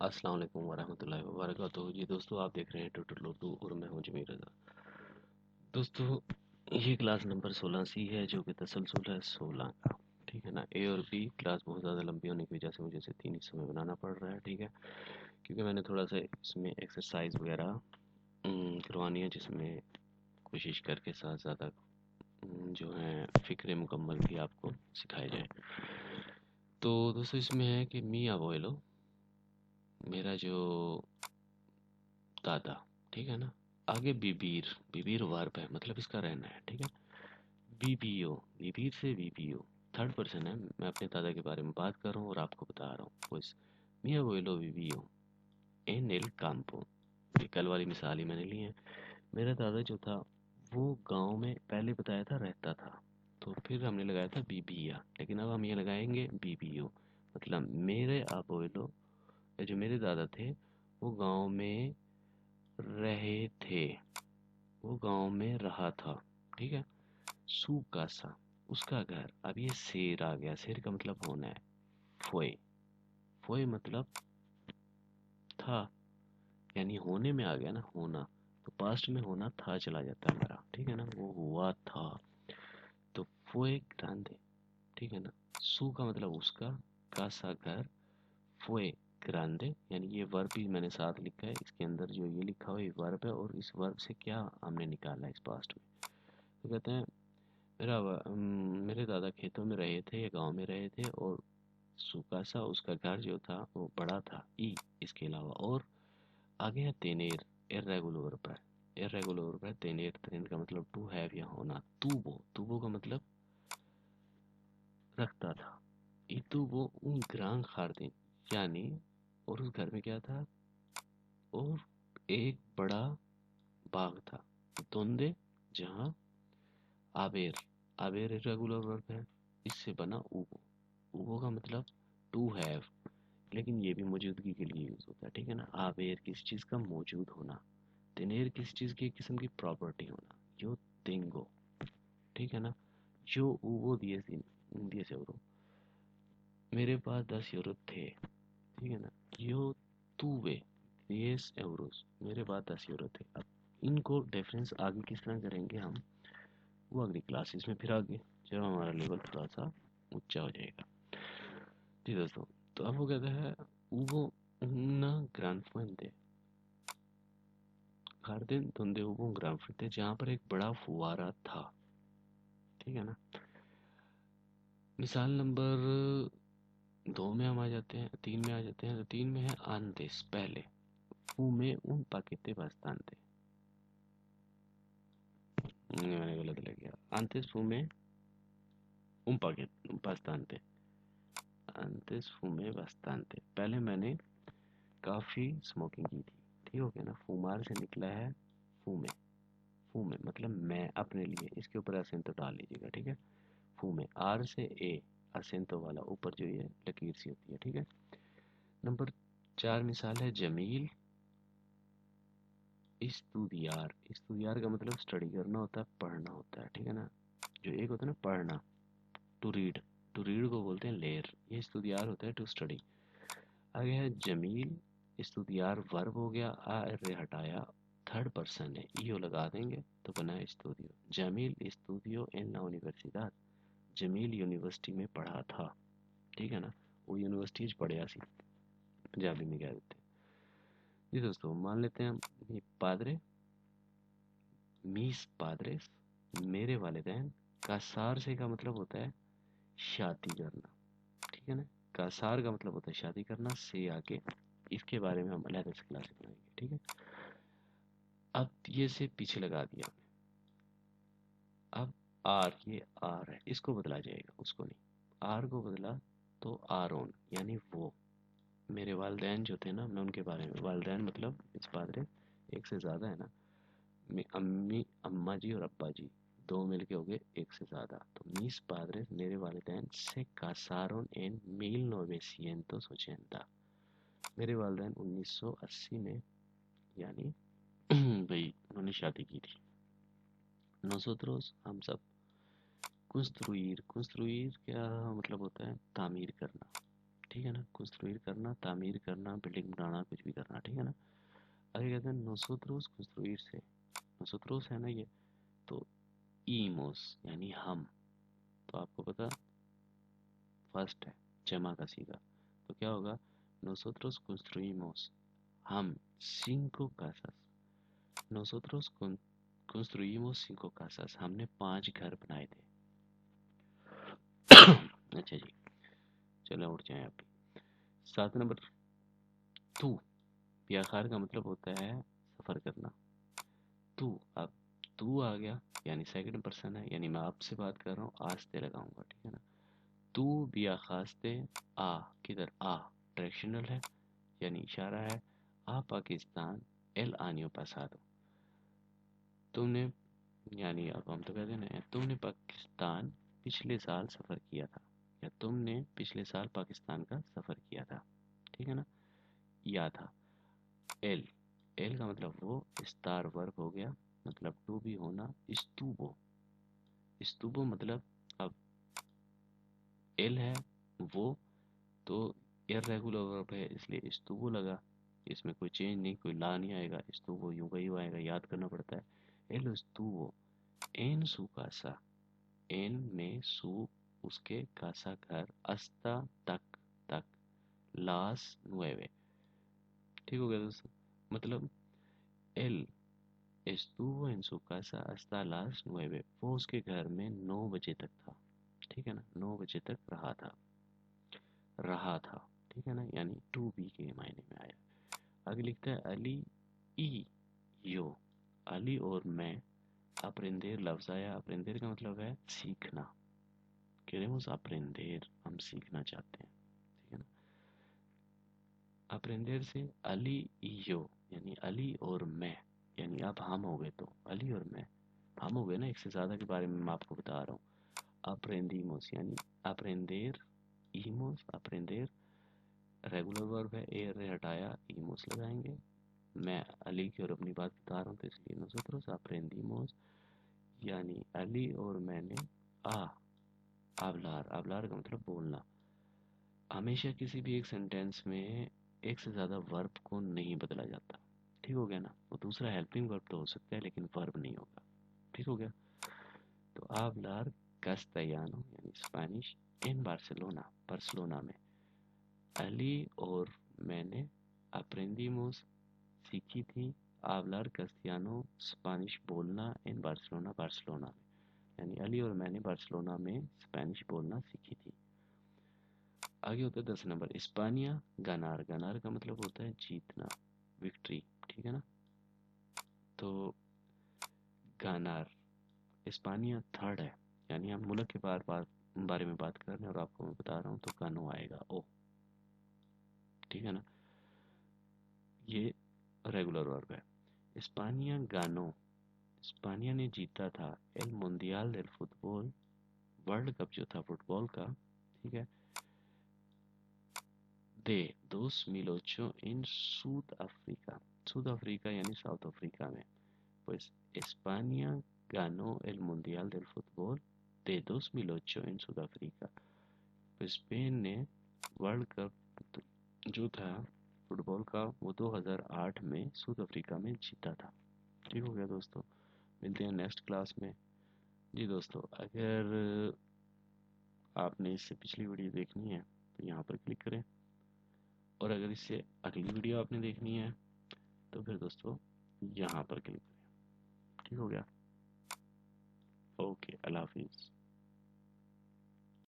अस्सलाम वालेकुम वरहमतुल्लाहि वबरकातुहू। जी दोस्तों, आप देख रहे हैं ट्यूटर उर्दू और मैं हूं जमीर रज़ा। दोस्तों, ये क्लास नंबर 16 सी है जो कि तसलसल है 16 का। ठीक है ना। ए और बी क्लास बहुत ज़्यादा लंबी होने की वजह से मुझे इसे 3 हिस्सों में बनाना पड़ रहा है। ठीक है, क्योंकि मैंने थोड़ा सा इसमें एक्सरसाइज वगैरह करवानी है, जिसमें कोशिश करके साथ ज़्यादा जो है फ़िक्र मुकम्मल भी आपको सिखाए जाए। तो दोस्तों, इसमें है कि मी अबोएलो, मेरा जो दादा, ठीक है ना। आगे बिबीर, बिबीर वर्ब है, मतलब इसका रहना है। ठीक है। बीबीओ, बिबीर से बीबीओ थर्ड पर्सन है। मैं अपने दादा के बारे में बात कर रहा हूँ और आपको बता रहा हूँ। pues mi abuelo vivió en el campo। ये कल वाली मिसाल ही मैंने ली है। मेरा दादा जो था वो गांव में पहले बताया था रहता था, तो फिर हमने लगाया था बीबिया, लेकिन अब हम ये लगाएंगे बीबीओ। मतलब मेरे अबोलो, जो मेरे दादा थे, वो गांव में रहे थे, वो गांव में रहा था। ठीक है। सूका सा, उसका घर। अब ये शेर आ गया, शेर का मतलब होना है। फोए, फोए मतलब था, यानी होने में आ गया ना, होना। तो पास्ट में होना था चला जाता है हमारा। ठीक है ना, वो हुआ था। तो फोए ग्रांदे, ठीक है ना। सू का मतलब उसका, का सा घर, फोए ग्रांदे, यानी ये वर्ब भी मैंने साथ लिखा है। इसके अंदर जो ये लिखा हुआ है ये वर्ब है, और इस वर्ब से क्या हमने निकाला है इस पास्ट में। तो कहते हैं मेरे दादा खेतों में रहे थे या गांव में रहे थे, और सूखा सा उसका घर जो था वो बड़ा था। ई, इसके अलावा और आगे है तेनेर, इर्रेगुलर पर, इर्रेगुलर पर तेनेर, तेनेर का मतलब टू हैव या होना। तूबो, तूबो का मतलब रखता था। इतु वो उन ग्रां खारदीन, यानी और उस घर में क्या था, और एक बड़ा बाग था। दोंदे, जहाँ आबेर, आबेर इर्रेगुलर वर्ब है, इससे बना उबो। उबो का मतलब टू हैव, लेकिन ये भी मौजूदगी के लिए यूज होता है। ठीक है ना। आबेर किसी चीज का मौजूद होना, तेनेर किसी चीज की एक किस्म की प्रॉपर्टी होना। यो तेंगो, ठीक है ना। जो उबो दिए दिए यूरो, मेरे पास 10 यूरो थे। ठीक है ना। यो तुवे 10 यूरोस, मेरे पास 10 यूरो थे। अब इनको डिफरेंस आगे किस तरह करेंगे हम, वो अगली क्लासेस में फिर आगे, जब हमारा लेवल थोड़ा सा ऊंचा हो जाएगा। जी दोस्तों, तो अब वो कहता है उबो una gran fuente, हर दिन धुंधे हुए ग्राम थे जहाँ पर एक बड़ा फुवारा था। ठीक है ना। मिसाल नंबर 2 में हम आ जाते हैं, 3 में आ जाते हैं। तो 3 में है आंदेस, पहले फू में उन पाकिते bastante। मैंने गलत लिख गया। antes fumé un paquete bastante, antes fumé bastante, पहले मैंने काफ़ी स्मोकिंग की थी। ठीक हो गया ना। फूमार से निकला है फूमे, फूमे मतलब मैं, अपने लिए। इसके ऊपर असेंतो डाल लीजिएगा। ठीक है। फूमे, आर से ए, असेंतो वाला ऊपर जो ये लकीर सी होती है। ठीक है। नंबर 4 मिसाल है जमील इस्तुदियार। इस्तुदियार का मतलब स्टडी करना होता है, पढ़ना होता है। ठीक है ना। जो एक होता है ना पढ़ना, टू रीड, टू रीड को बोलते हैं लेर। ये इस्तुदियार होता है टू स्टडी। आगे है जमील इस्तुदियार, वर्ब हो गया। आ रे हटाया, थर्ड पर्सन है, ईओ लगा देंगे तो बना है estudio। Jameel estudió en la universidad, Jameel university में पढ़ा था। ठीक है ना। वो यूनिवर्सिटी पढ़िया सी, पंजाबी में कह देते हैं। जी दोस्तों, मान लेते हैं हम ये पादरे, मीस पादरेस, मेरे वालिदैन। कासार से का मतलब होता है शादी करना। ठीक है ना। कासार का मतलब होता है शादी करना। से आके इसके बारे में हम अलग से क्लास बनाएंगे। ठीक है। अब ये से पीछे लगा दिया। अब आर, ये आर है, इसको बदला जाएगा, उसको नहीं। आर को बदला तो आर ओन, यानी वो। मेरे वालदैन जो थे ना, मैं उनके बारे में, वालदैन मतलब इस पादरे, एक से ज़्यादा है ना। अम्मी, अम्मा जी और अब्बा जी, दो मिलके हो गए एक से ज़्यादा। तो मीस पादरे, मेरे वालिदैन से casaron en 1980। मेरे वालिदैन 1980 में, यानी भाई उन्होंने शादी की थी। nosotros हम सब। कंस्ट्रुइर, कंस्ट्रुइर क्या मतलब होता है, तामीर करना। ठीक है ना, कंस्ट्रक्ट करना, तामीर करना, बिल्डिंग बनाना, कुछ भी करना, ठीक है ना। आगे कहते हैं nosotros construirse, nosotros है ना ये, तो ईमोस यानी हम, तो आपको पता फर्स्ट है जमा का सीगा, तो क्या होगा, nosotros construimos, हम cinco casas, nosotros construimos cinco casas, हमने 5 घर बनाए थे। अच्छा जी, चलो उठ जाए आप। 7 नंबर, तू, व्याखार का मतलब होता है सफ़र करना। तू, अब तू आ गया यानी सेकंड पर्सन है, यानी मैं आपसे बात कर रहा हूँ, आस्ते लगाऊंगा, ठीक है ना। तू बियाखास्ते, आ, किधर आ, डायरेक्शनल है यानी इशारा है। आ पाकिस्तान, एल आनियो पासादो, तुमने, यानी अब हम तो कहते हैं तुमने पाकिस्तान पिछले साल सफ़र किया था, या तुमने पिछले साल पाकिस्तान का सफ़र किया था, ठीक है ना। या था, एल, एल का मतलब वो, स्टार वर्ब हो गया, मतलब टू भी होना, स्तूबो, स्तूबो मतलब, अब एल है वो, तो इर्रेगुलर वर्ब है इसलिए स्तूबो लगा, इसमें कोई चेंज नहीं, कोई ला नहीं आएगा, स्तूबो यूं का यूं आएगा, याद करना पड़ता है। एल स्तूबो एन सू कासा, एन में सू उसके, कासा घर, अस्ता तक, तक, लास नुएवे, ठीक हो गया दोस्तों। मतलब L estuvo en su casa hasta las 9, वो उसके घर में 9 बजे तक था, ठीक है ना, 9 बजे तक रहा था, ठीक है ना, यानी टू बी के मायने में आया। आगे लिखता है अली ई यो, अली और मैं, अप्रेंदेर लफ्ज़ आया, अप्रेंदेर का मतलब है सीखना, queremos aprender, हम सीखना चाहते हैं, ठीक है ना। अप्रेंदेर से अली ई यो यानी अली और मैं, यानी अब हम हो गए, तो अली और मैं हम हो गए ना, एक से ज़्यादा के बारे में मैं आपको बता रहा हूँ। अप्रेंदिमोस यानी अप्रेंदेर, ईमोस, अप्रेंदेर रेगुलर वर्ब है, ए रे हटाया, ईमोस लगाएंगे। मैं अली की और अपनी बात बता रहा हूँ तो इसलिए nosotros aprendimos, यानी अली और मैंने, आ, आबलार, आबलार का मतलब बोलना। हमेशा किसी भी एक सेंटेंस में एक से ज़्यादा वर्ब को नहीं बदला जाता, ठीक हो गया ना। वो दूसरा हेल्पिंग वर्ब तो हो सकता है लेकिन वर्ब नहीं होगा, ठीक हो गया। तो hablar castellano यानी स्पेनिश इन बार्सिलोना, बार्सिलोना में, अली और मैंने aprendimos सीखी थी, hablar castellano स्पेनिश बोलना, इन बार्सिलोना, बार्सिलोना में, यानी अली और मैंने बार्सिलोना में स्पेनिश बोलना सीखी थी। आगे होता है 10 नंबर, इस्पानिया गनार, गनार का मतलब होता है जीतना, विक्ट्री, ठीक है ना। तो गनार, इस्पानिया थर्ड है, यानी हम मुल्क के बारे में बात कर रहे हैं और आपको मैं बता रहा हूँ, तो गानो आएगा ओ, ठीक है ना। ये रेगुलर वर्ब है। इस्पानिया गानो, इस्पानिया ने जीता था, एल मुंडियल del फुटबॉल, वर्ल्ड कप जो था फुटबॉल का, ठीक है, दे 2008 in South Africa, South Africa यानी साउथ अफ्रीका में, pues España ganó el Mundial del Fútbol de 2008 en Sudáfrica, तो स्पेन ने वर्ल्ड कप जो था फुटबॉल का वो 2008 में साउथ अफ्रीका में जीता था, ठीक हो गया दोस्तों। मिलते हैं नेक्स्ट क्लास में। जी दोस्तों, अगर आपने इससे पिछली वीडियो देखनी है तो यहाँ पर क्लिक करें, और अगर इससे अगली वीडियो आपने देखनी है तो फिर दोस्तों यहाँ पर क्लिक करें, ठीक हो गया। ओके, अल्लाह हाफिज़।